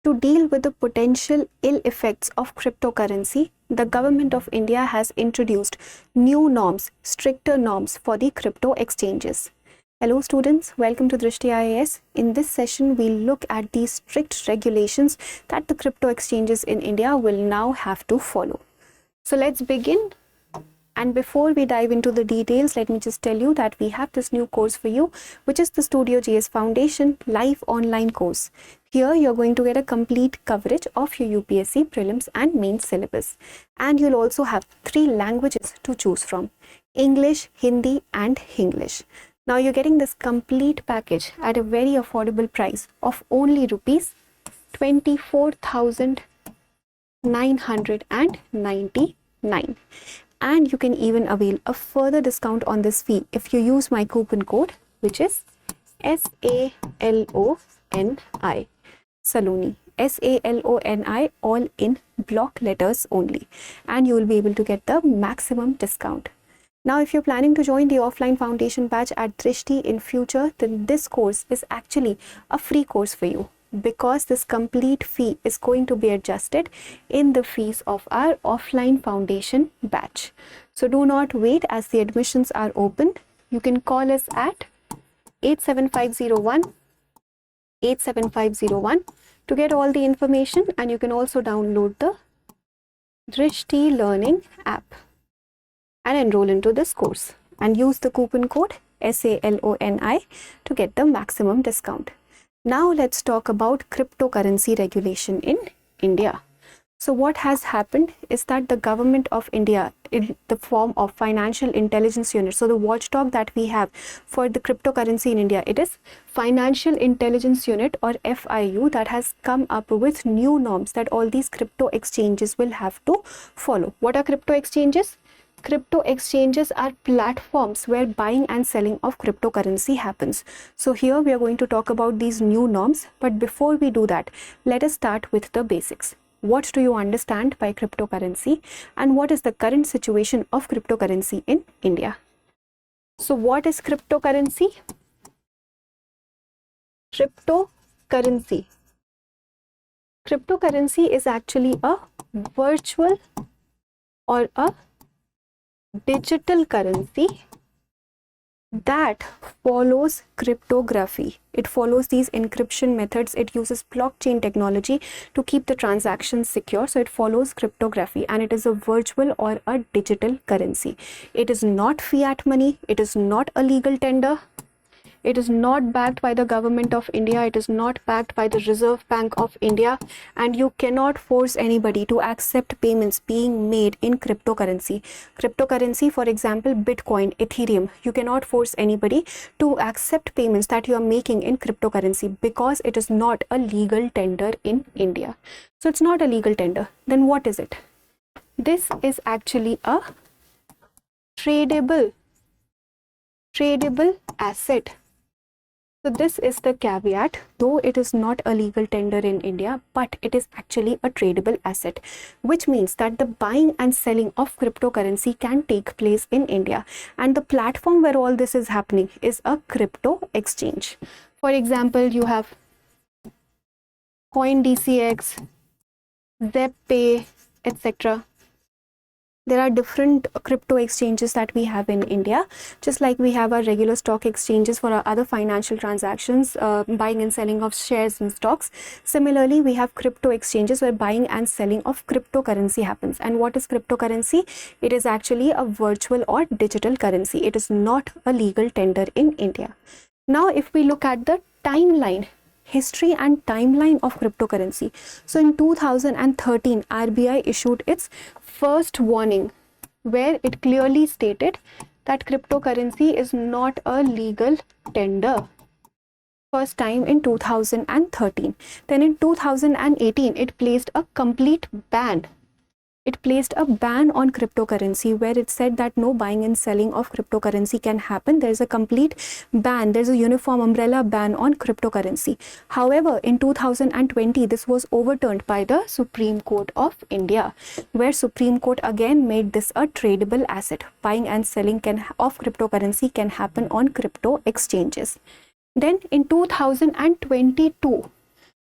To deal with the potential ill effects of cryptocurrency, the government of India has introduced new norms, stricter norms for the crypto exchanges. Hello students, welcome to Drishti IAS. In this session, we'll look at these strict regulations that the crypto exchanges in India will now have to follow. So let's begin. And before we dive into the details, let me just tell you that we have this new course for you, which is the Studio GS Foundation live online course. Here you're going to get a complete coverage of your UPSC prelims and mains syllabus. And you'll also have 3 languages to choose from: English, Hindi and Hinglish. Now you're getting this complete package at a very affordable price of only rupees 24,999. And you can even avail a further discount on this fee if you use my coupon code, which is SALONI, Saloni, SALONI, all in block letters only, and you will be able to get the maximum discount. Now, if you're planning to join the offline foundation batch at Drishti in future, then this course is actually a free course for you, because this complete fee is going to be adjusted in the fees of our offline foundation batch. So do not wait, as the admissions are open. You can call us at 87501 to get all the information, and you can also download the Drishti Learning app and enroll into this course and use the coupon code SALONI to get the maximum discount. Now let's talk about cryptocurrency regulation in India. So what has happened is that the government of India, in the form of Financial Intelligence Unit, so the watchdog that we have for the cryptocurrency in India, it is Financial Intelligence Unit, or FIU, that has come up with new norms that all these crypto exchanges will have to follow. What are crypto exchanges? Crypto exchanges are platforms where buying and selling of cryptocurrency happens. So here we are going to talk about these new norms, but before we do that, let us start with the basics. What do you understand by cryptocurrency, and what is the current situation of cryptocurrency in India? So what is cryptocurrency? Cryptocurrency is actually a virtual or a digital currency that follows cryptography. It follows these encryption methods. It uses blockchain technology to keep the transactions secure. So it follows cryptography, and it is a virtual or a digital currency. It is not fiat money. It is not a legal tender. It is not backed by the government of India. It is not backed by the Reserve Bank of India. And you cannot force anybody to accept payments being made in cryptocurrency. Cryptocurrency, for example, Bitcoin, Ethereum, you cannot force anybody to accept payments that you are making in cryptocurrency, because it is not a legal tender in India. So it's not a legal tender. Then what is it? This is actually a tradable asset. So this is the caveat. Though it is not a legal tender in India, but it is actually a tradable asset, which means that the buying and selling of cryptocurrency can take place in India. And the platform where all this is happening is a crypto exchange. For example, you have CoinDCX, ZepPay, etc. There are different crypto exchanges that we have in India, just like we have our regular stock exchanges for our other financial transactions, buying and selling of shares and stocks. Similarly, we have crypto exchanges where buying and selling of cryptocurrency happens. And what is cryptocurrency? It is actually a virtual or digital currency. It is not a legal tender in India. Now, if we look at the timeline, history and timeline of cryptocurrency. So in 2013, RBI issued its first warning, where it clearly stated that cryptocurrency is not a legal tender. First time in 2013. Then in 2018, it placed a complete ban. It placed a ban on cryptocurrency, where it said that no buying and selling of cryptocurrency can happen. There is a complete ban. There's a uniform umbrella ban on cryptocurrency. However, in 2020, this was overturned by the Supreme Court of India, where Supreme Court again made this a tradable asset. Buying and selling of cryptocurrency can happen on crypto exchanges. Then in 2022,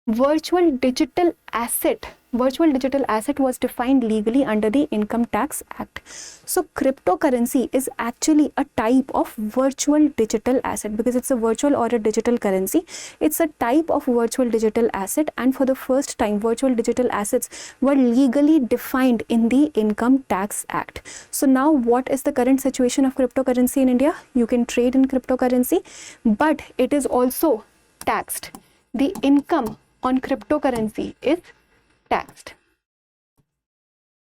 Virtual digital asset was defined legally under the Income Tax Act. So cryptocurrency is actually a type of virtual digital asset because it's a virtual or a digital currency. It's a type of virtual digital asset, and for the first time virtual digital assets were legally defined in the Income Tax Act. So now what is the current situation of cryptocurrency in India? You can trade in cryptocurrency, but it is also taxed. The income on cryptocurrency is taxed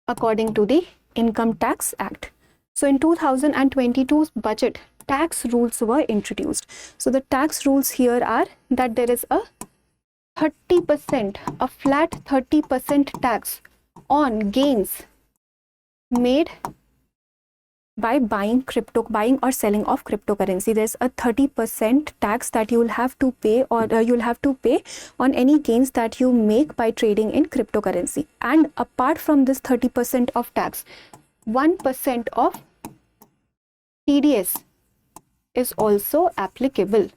according to the Income Tax Act. So in 2022's budget, tax rules were introduced. So the tax rules here are that there is a 30%, a flat 30% tax on gains made by buying or selling of cryptocurrency. There's a 30% tax that you'll have to pay, or you'll have to pay on any gains that you make by trading in cryptocurrency. And apart from this 30% of tax, 1% of TDS is also applicable.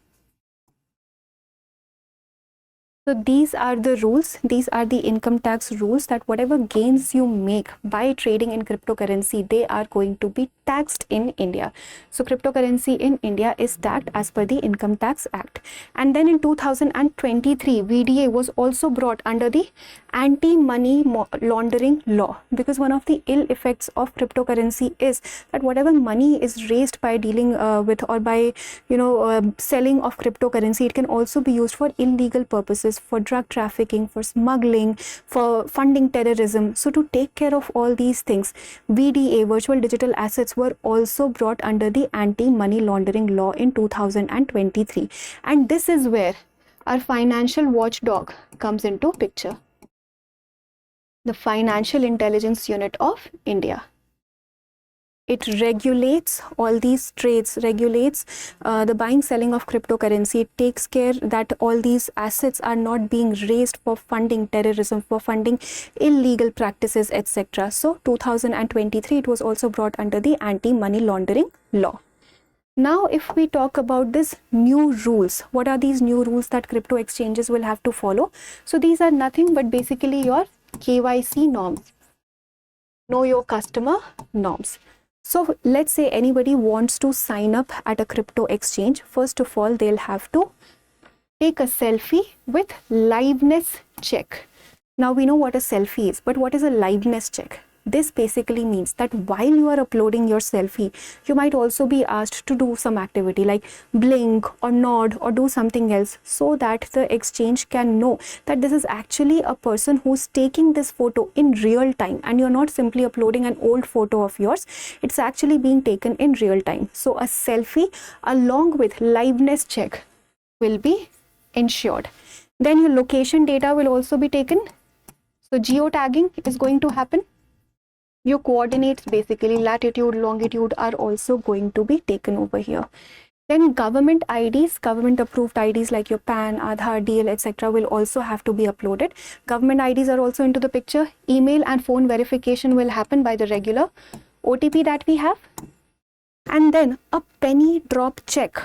So these are the rules, these are the income tax rules, that whatever gains you make by trading in cryptocurrency, they are going to be taxed in India. So cryptocurrency in India is taxed as per the Income Tax Act. And then in 2023, VDA was also brought under the anti-money laundering law, because one of the ill effects of cryptocurrency is that whatever money is raised by dealing with or by selling of cryptocurrency, it can also be used for illegal purposes, for drug trafficking, for smuggling, for funding terrorism. So to take care of all these things, VDA, virtual digital assets, were also brought under the anti-money laundering law in 2023. And this is where our financial watchdog comes into picture, the Financial Intelligence Unit of India. It regulates all these trades, regulates the buying, selling of cryptocurrency. It takes care that all these assets are not being raised for funding terrorism, for funding illegal practices, etc. So 2023, it was also brought under the anti-money laundering law. Now, if we talk about this new rules, what are these new rules that crypto exchanges will have to follow? So these are nothing but basically your KYC norms, know your customer norms. So let's say anybody wants to sign up at a crypto exchange. First of all, they'll have to take a selfie with liveness check. Now we know what a selfie is, but what is a liveness check? This basically means that while you are uploading your selfie, you might also be asked to do some activity like blink or nod or do something else, so that the exchange can know that this is actually a person who's taking this photo in real time, and you're not simply uploading an old photo of yours, it's actually being taken in real time. So a selfie along with liveness check will be ensured. Then your location data will also be taken. So geotagging is going to happen. Your coordinates, basically latitude, longitude, are also going to be taken over here. Then government IDs, government approved IDs like your PAN, Aadhaar, DL, etc. will also have to be uploaded. Government IDs are also into the picture. Email and phone verification will happen by the regular OTP that we have. And then a penny drop check.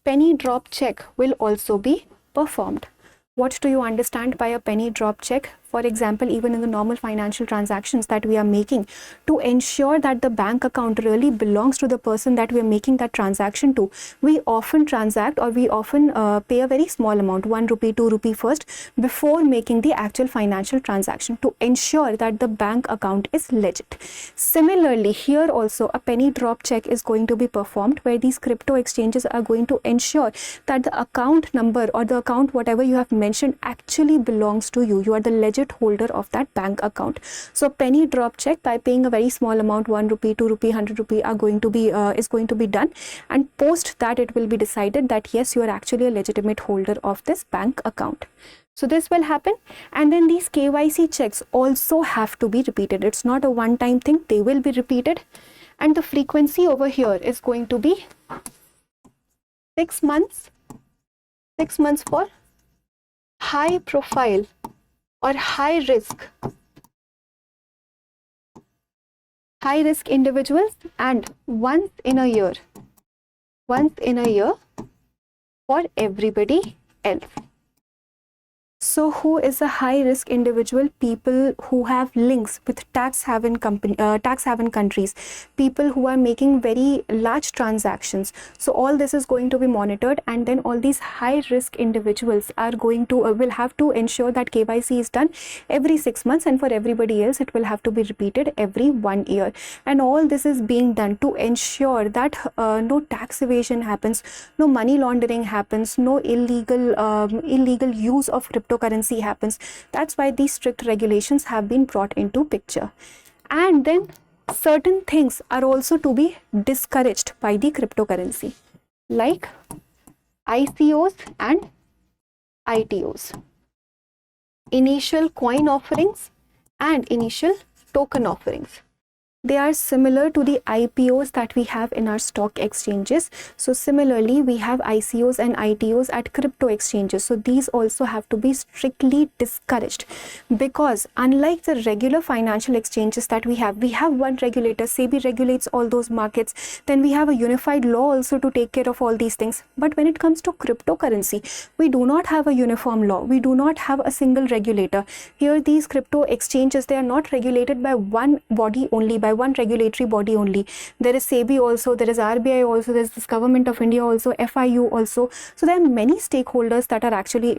Penny drop check will also be performed. What do you understand by a penny drop check? For example, even in the normal financial transactions that we are making, to ensure that the bank account really belongs to the person that we are making that transaction to, we often transact, or we often pay a very small amount, 1 rupee, 2 rupee first, before making the actual financial transaction, to ensure that the bank account is legit. Similarly, here also a penny drop check is going to be performed, where these crypto exchanges are going to ensure that the account number or the account whatever you have mentioned actually belongs to you. You are the legit holder of that bank account. So penny drop check, by paying a very small amount, 1 rupee, 2 rupee, 100 rupee, are going to be is going to be done, and post that it will be decided that yes, you are actually a legitimate holder of this bank account. So this will happen. And then these KYC checks also have to be repeated. It's not a one-time thing, they will be repeated, and the frequency over here is going to be 6 months. 6 months for high profile or high risk individuals, and once in a year for everybody else. So who is a high risk individual? People who have links with tax haven countries, people who are making very large transactions. So all this is going to be monitored, and then all these high risk individuals are going to will have to ensure that KYC is done every 6 months, and for everybody else it will have to be repeated every 1 year. And all this is being done to ensure that no tax evasion happens, no money laundering happens, no illegal use of cryptocurrency happens. That's why these strict regulations have been brought into picture. And then certain things are also to be discouraged by the cryptocurrency, like ICOs and ITOs, initial coin offerings and initial token offerings. They are similar to the IPOs that we have in our stock exchanges. So similarly, we have ICOs and ITOs at crypto exchanges. So these also have to be strictly discouraged, because unlike the regular financial exchanges that we have one regulator. SEBI regulates all those markets. Then we have a unified law also to take care of all these things. But when it comes to cryptocurrency, we do not have a uniform law. We do not have a single regulator. Here, these crypto exchanges, they are not regulated by one body only, by one regulatory body only. There is SEBI also, there is RBI also, there is this Government of India also, FIU also. So there are many stakeholders that are actually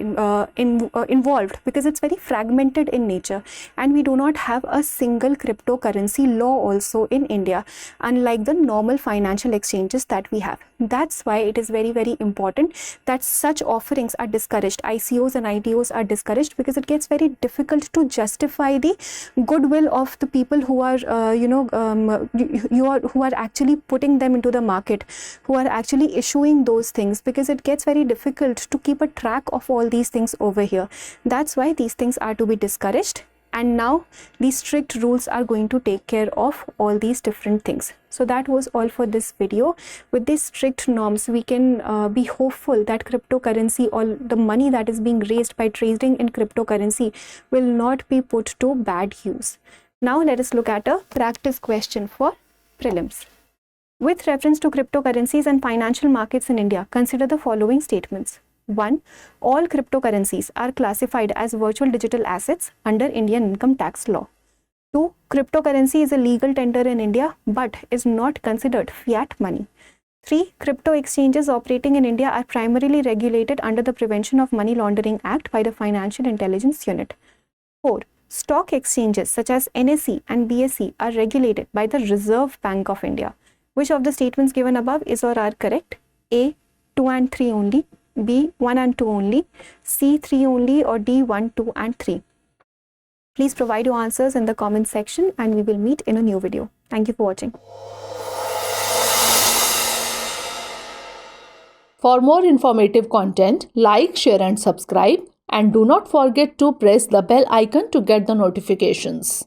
involved, because it's very fragmented in nature, and we do not have a single cryptocurrency law also in India, unlike the normal financial exchanges that we have. That's why it is very, very important that such offerings are discouraged. ICOs and ITOs are discouraged, because it gets very difficult to justify the goodwill of the people who are who are actually putting them into the market, who are actually issuing those things, because it gets very difficult to keep a track of all these things over here. That's why these things are to be discouraged. And now these strict rules are going to take care of all these different things. So that was all for this video. With these strict norms, we can be hopeful that cryptocurrency, all the money that is being raised by trading in cryptocurrency, will not be put to bad use. Now let us look at a practice question for prelims. With reference to cryptocurrencies and financial markets in India, consider the following statements. 1. All cryptocurrencies are classified as virtual digital assets under Indian income tax law. 2. Cryptocurrency is a legal tender in India but is not considered fiat money. 3. Crypto exchanges operating in India are primarily regulated under the Prevention of Money Laundering Act by the Financial Intelligence Unit. 4. Stock exchanges such as NSE and BSE are regulated by the Reserve Bank of India. Which of the statements given above is or are correct? A. 2 and 3 only. B. 1 and 2 only. C. 3 only. Or D. 1, 2 and 3. Please provide your answers in the comment section, and we will meet in a new video. Thank you for watching. For more informative content, like, share and subscribe, and do not forget to press the bell icon to get the notifications.